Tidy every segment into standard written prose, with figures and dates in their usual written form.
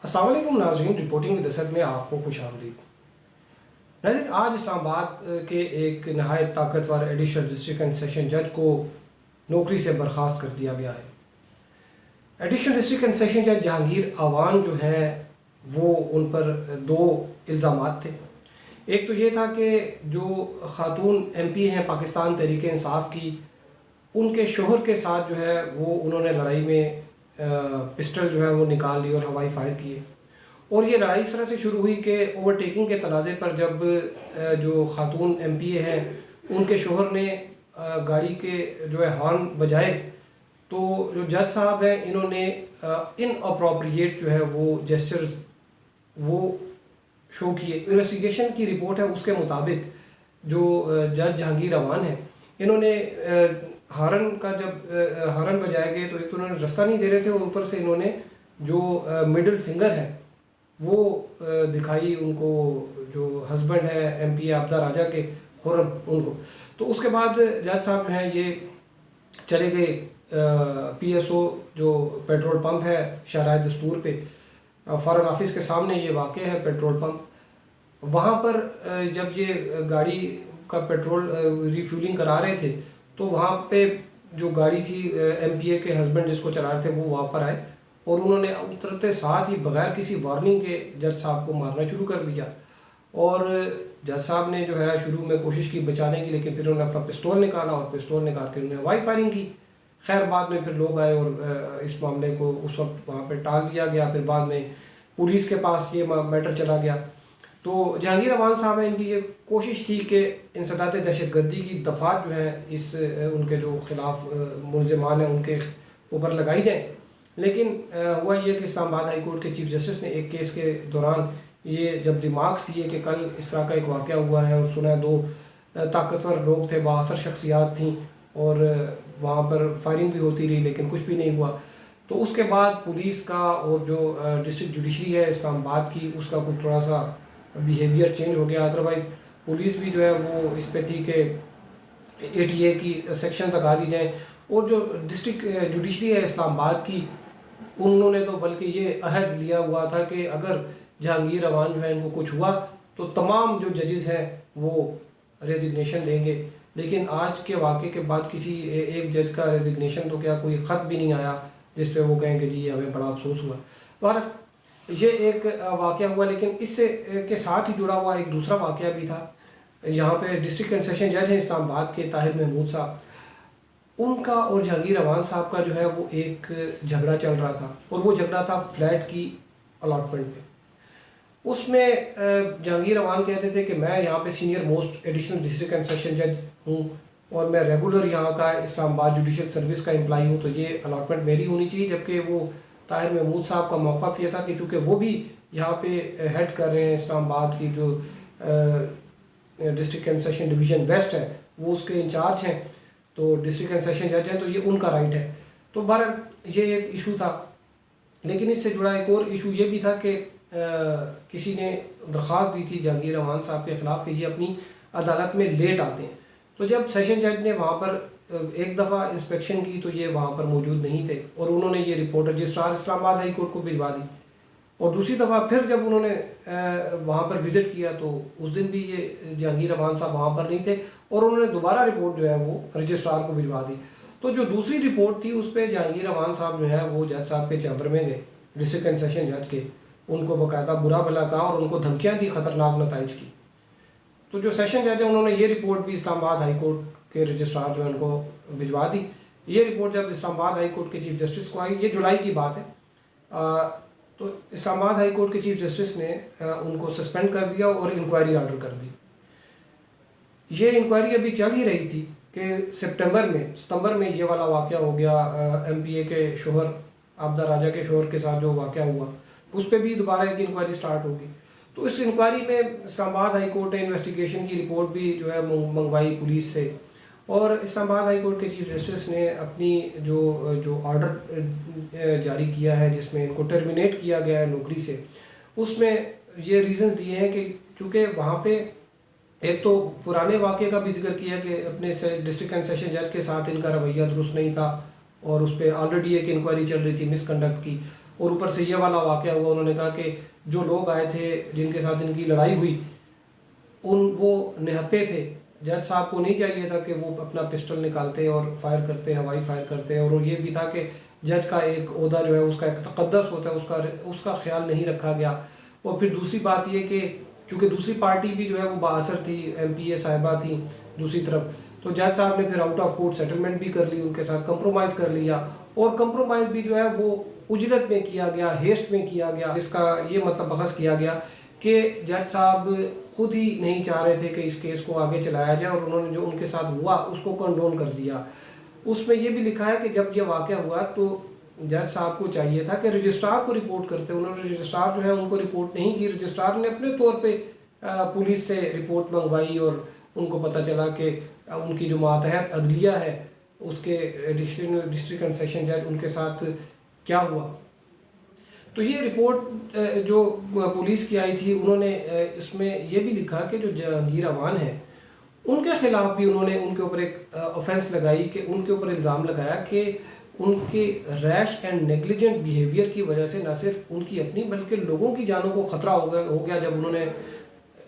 अस्सलाम वालेकुम नाज़रीन, रिपोर्टिंग विद असद में आपको खुशामदीद। नाज़रीन, आज इस्लामाबाद के एक नहायत ताकतवर एडिशनल डिस्ट्रिक्ट एंड सेशन जज को नौकरी से बर्खास्त कर दिया गया है। एडिशनल डिस्ट्रिक्ट एंड सेशन जज जहांगीर आवान जो हैं वो उन पर दो इल्ज़ामात थे। एक तो ये था कि जो ख़ातून MP हैं पाकिस्तान तहरीक इंसाफ की, उनके शोहर के साथ जो है वो उन्होंने लड़ाई में पिस्टल जो है वो निकाल ली और हवाई फायर किए। और ये लड़ाई इस तरह से शुरू हुई कि ओवरटेकिंग के तनाज़े पर जब जो ख़ातून MPA हैं उनके शोहर ने गाड़ी के जो है हॉर्न बजाए, तो जो जज साहब हैं इन्होंने इनअप्रोप्रिएट जो है वो जेस्चर्स वो शो किए। इन्वेस्टिगेशन की रिपोर्ट है उसके मुताबिक जो जज जहांगीर अवान है, इन्होंने हॉर्न का जब हॉर्न बजाए गए तो एक तो उन्होंने रास्ता नहीं दे रहे थे और ऊपर से इन्होंने जो मिडिल फिंगर है वो दिखाई उनको, जो हस्बैंड है MPA आबदा राजा के, खुर्रम, उनको। तो उसके बाद जज साहब जो हैं ये चले गए PSO जो पेट्रोल पंप है शाहराह दस्तूर पे, फॉरेन ऑफिस के सामने ये वाक़ है पेट्रोल पंप। वहाँ पर जब ये गाड़ी का पेट्रोल रिफ्यूलिंग करा रहे थे तो वहाँ पे जो गाड़ी थी MPA के हस्बैंड जिसको चला रहे थे वो वहाँ पर आए और उन्होंने उतरते साथ ही बगैर किसी वार्निंग के जज साहब को मारना शुरू कर दिया। और जज साहब ने जो है शुरू में कोशिश की बचाने की, लेकिन फिर उन्होंने अपना पिस्तौल निकाला और पिस्तौल निकाल के उन्होंने हवाई फायरिंग की। खैर बाद में फिर लोग आए और इस मामले को उस वक्त वहाँ पर टाल दिया गया। फिर बाद में पुलिस के पास ये मैटर चला गया। तो जहांगीर अवान साहब हैं, इनकी ये कोशिश थी कि इंसदाद दहशतगर्दी की दफ़ात जो हैं इस उनके जो खिलाफ मुलज़मान हैं उनके ऊपर लगाई जाए। लेकिन हुआ ये कि इस्लामाबाद हाई कोर्ट के चीफ जस्टिस ने एक केस के दौरान ये जब रिमार्क्स दिए कि कल इस तरह का एक वाक़या हुआ है और सुना दो ताकतवर लोग थे, बाअसर शख्सियात थी और वहाँ पर फायरिंग भी होती रही लेकिन कुछ भी नहीं हुआ। तो उसके बाद पुलिस का और जो डिस्ट्रिक्ट जुडिशरी है इस्लामाबाद की, उसका कुछ थोड़ा सा बिहेवियर चेंज हो गया। अदरवाइज़ पुलिस भी जो है वो इस पे थी कि ATA की सेक्शन लगा दी जाए। और जो डिस्ट्रिक्ट जुडिशरी है इस्लामाबाद की, उन्होंने तो बल्कि ये अहद लिया हुआ था कि अगर जहांगीर अवान जो है इनको कुछ हुआ तो तमाम जो जजेस हैं वो रेजिग्नेशन देंगे। लेकिन आज के वाक़े के बाद किसी एक जज का रेजिग्नेशन तो क्या कोई ख़त भी नहीं आया जिस पे वो कहें कि जी हमें बड़ा अफसोस हुआ। और ये एक वाक़या हुआ, लेकिन इससे के साथ ही जुड़ा हुआ एक दूसरा वाक़या भी था। यहाँ पे डिस्ट्रिक्ट एंड सेशन जज हैं इस्लामाबाद के ताहिर महमूद साहब, उनका और जहांगीर अवान साहब का जो है वो एक झगड़ा चल रहा था और वो झगड़ा था फ्लैट की अलॉटमेंट पे। उसमें जहांगीर अवान कहते थे कि मैं यहाँ पे senior most additional district and session जज हूँ और मैं रेगुलर यहाँ का इस्लामाबाद जुडिशल सर्विस का एम्प्लाई हूँ, तो ये अलॉटमेंट मेरी होनी चाहिए। जबकि वो ताहिर महमूद साहब का मौक़िफ़ ये था कि चूँकि वो भी यहाँ पे हेड कर रहे हैं इस्लामाबाद की जो district and session division west है, वो उसके इंचार्ज हैं, तो डिस्ट्रिक्ट एंड सेशन जज हैं, तो ये उनका राइट है। तो बहरहाल ये एक इशू था। लेकिन इससे जुड़ा एक और इशू ये भी था कि किसी ने दरख्वास्त दी थी जहांगीर अवान साहब के ख़िलाफ़ कि ये अपनी अदालत में लेट आते हैं। तो जब सेशन जज ने वहाँ पर एक दफ़ा इंस्पेक्शन की तो ये वहाँ पर मौजूद नहीं थे और उन्होंने ये report registrar Islamabad high court को भिजवा दी। और दूसरी दफ़ा फिर जब उन्होंने वहाँ पर विज़िट किया तो उस दिन भी ये जहांगीर अवान साहब वहाँ पर नहीं थे और उन्होंने दोबारा रिपोर्ट जो है वो रजिस्ट्रार को भिजवा दी। तो जो दूसरी रिपोर्ट थी उस पर जहांगीर अवान साहब जो है वो जज साहब के चैम्बर में गए, डिस्ट्रिक्ट एंड सेशन जज के, उनको बाकायदा बुरा भला कहा और उनको धमकियाँ दी ख़तरनाक नताइज की। तो जो सेशन जज है उन्होंने ये रिपोर्ट भी इस्लामाबाद हाई कोर्ट के रजिस्ट्रार जो है उनको भिजवा दी। ये रिपोर्ट जब इस्लामाबाद हाई कोर्ट के चीफ जस्टिस को आई, ये जुलाई की बात है, तो इस्लामाबाद हाई कोर्ट के चीफ जस्टिस ने उनको सस्पेंड कर दिया और इंक्वायरी ऑर्डर कर दी। ये इंक्वायरी अभी चल ही रही थी कि सितंबर में ये वाला वाक़या हो गया। MPA के शोहर आबदा राजा के शोहर के साथ जो वाक़या हुआ उस पर भी दोबारा एक इंक्वायरी स्टार्ट होगी। तो इस इंक्वायरी में इस्लामाबाद हाई कोर्ट ने इन्वेस्टिगेशन की रिपोर्ट भी जो है मंगवाई पुलिस से और इस्लामाबाद हाई कोर्ट के चीफ जस्टिस ने अपनी जो ऑर्डर जारी किया है जिसमें इनको टर्मिनेट किया गया है नौकरी से, उसमें ये रीज़न्स दिए हैं कि चूँकि वहाँ पे एक तो पुराने वाक़े का भी जिक्र किया कि अपने डिस्ट्रिक्ट एंड सेशन जज के साथ इनका रवैया दुरुस्त नहीं था और उस पर ऑलरेडी एक इंक्वायरी चल रही थी मिसकंडक्ट की। और ऊपर से ये वाला वाक़या हुआ, उन्होंने कहा कि जो लोग आए थे जिनके साथ इनकी लड़ाई हुई वो निहत्थे थे। जज साहब को नहीं चाहिए था कि वो अपना पिस्टल निकालते और फायर करते, हवाई फायर करते। और ये भी था कि जज का एक ओहदा जो है उसका एक तक़द्दस होता है, उसका ख्याल नहीं रखा गया। और फिर दूसरी बात ये कि चूँकि दूसरी पार्टी भी जो है वो बाअसर थी, MPA साहिबा थी दूसरी तरफ, तो जज साहब ने फिर आउट ऑफ कोर्ट सेटलमेंट भी कर ली, उनके साथ कंप्रोमाइज़ कर लिया। और कंप्रोमाइज़ भी जो है वो उजरत में किया गया, हेस्ट में किया गया, जिसका ये मतलब बहस किया गया कि जज साहब खुद ही नहीं चाह रहे थे कि इस केस को आगे चलाया जाए, और उन्होंने जो उनके साथ हुआ उसको कंडोन कर दिया। उसमें ये भी लिखा है कि जब ये वाक़या हुआ तो जज साहब को चाहिए था कि रजिस्ट्रार को रिपोर्ट करते, उन्होंने रजिस्ट्रार जो है उनको रिपोर्ट नहीं की। रजिस्ट्रार ने अपने तौर पे पुलिस से रिपोर्ट मंगवाई और उनको पता चला कि उनकी जो मातहत अदलिया है उसके एडिशनल डिस्ट्रिक्ट एंड सेशन जज उनके साथ क्या हुआ। तो ये रिपोर्ट जो पुलिस की आई थी, उन्होंने इसमें ये भी लिखा कि जो जहांगीर अवान है उनके ख़िलाफ़ भी उन्होंने उनके ऊपर एक ऑफेंस लगाई, कि उनके ऊपर इल्ज़ाम लगाया कि उनके रैश एंड नेग्लिजेंट बिहेवियर की वजह से न सिर्फ उनकी अपनी बल्कि लोगों की जानों को ख़तरा हो गया जब उन्होंने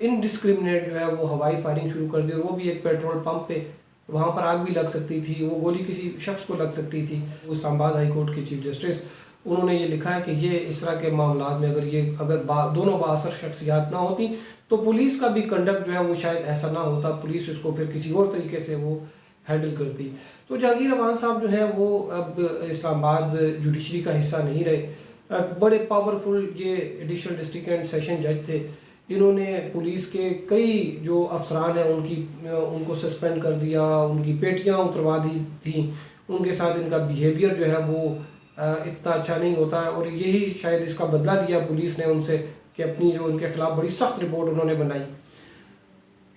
इनडिस्क्रिमिनेट जो है वो हवाई फायरिंग शुरू कर दी। और वो भी एक पेट्रोल पंप पे, वहाँ पर आग भी लग सकती थी, वो गोली किसी शख्स को लग सकती थी। इस्लामाबाद हाई कोर्ट के चीफ जस्टिस उन्होंने ये लिखा है कि ये इस तरह के मामला में अगर दोनों बाअसर शख्सियात ना होती तो पुलिस का भी कंडक्ट जो है वो शायद ऐसा ना होता, पुलिस इसको फिर किसी और तरीके से वो हैंडल करती। तो जहांगीर अवान साहब जो हैं वो अब इस्लामाबाद जुडिशरी का हिस्सा नहीं रहे। बड़े पावरफुल ये एडिशनल डिस्ट्रिक्ट एंड सेशन जज थे। इन्होंने पुलिस के कई जो अफसरान हैं उनको सस्पेंड कर दिया, उनकी पेटियां उतरवा दी थी, उनके साथ इनका बिहेवियर जो है वो इतना अच्छा नहीं होता है। और यही शायद इसका बदला लिया पुलिस ने उनसे कि अपनी जो उनके खिलाफ बड़ी सख्त रिपोर्ट उन्होंने बनाई।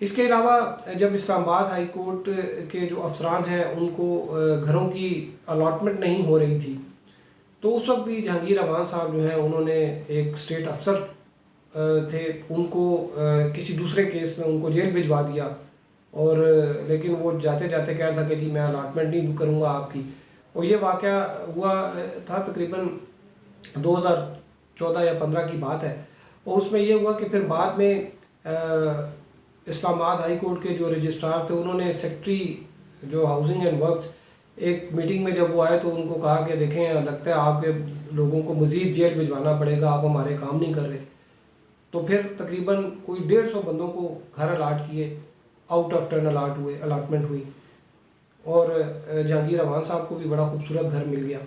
इसके अलावा जब इस्लामाबाद हाई कोर्ट के जो अफसरान हैं उनको घरों की अलॉटमेंट नहीं हो रही थी, तो उस वक्त भी जहांगीर अवान साहब जो हैं उन्होंने एक स्टेट अफसर थे, उनको किसी दूसरे केस में उनको जेल भिजवा दिया। और लेकिन वो जाते जाते कह रहा था कि जी मैं अलॉटमेंट नहीं करूँगा आपकी। और ये वाक़या हुआ था तकरीबन 2014 या 15 की बात है। और उसमें ये हुआ कि फिर बाद में इस्लामाबाद हाई कोर्ट के जो रजिस्ट्रार थे उन्होंने सेक्रेटरी जो हाउसिंग एंड वर्क्स एक मीटिंग में जब वो आए तो उनको कहा कि देखें लगता है आपके लोगों को मज़ीद जेल भिजवाना पड़ेगा, आप हमारे काम नहीं कर रहे। तो फिर तकरीबन कोई 150 बंदों को घर अलाट किए, आउट ऑफ टर्न अलाटमेंट हुई। और जहांगीर अवान साहब को भी बड़ा खूबसूरत घर मिल गया।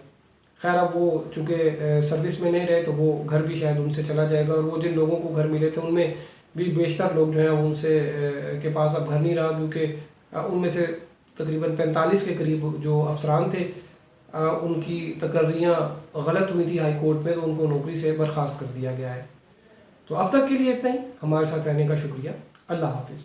खैर अब वो चूँकि सर्विस में नहीं रहे तो वो घर भी शायद उनसे चला जाएगा। और वो जिन लोगों को घर मिले थे उनमें भी बेशतर लोग जो हैं उनसे के पास अब घर नहीं रहा, क्योंकि उनमें से तकरीबन 45 के करीब जो अफसरान थे उनकी तकर्रियाँ गलत हुई थी हाई कोर्ट में, तो उनको नौकरी से बर्खास्त कर दिया गया है। तो अब तक के लिए इतना ही। हमारे साथ रहने का शुक्रिया। अल्लाह हाफिज़।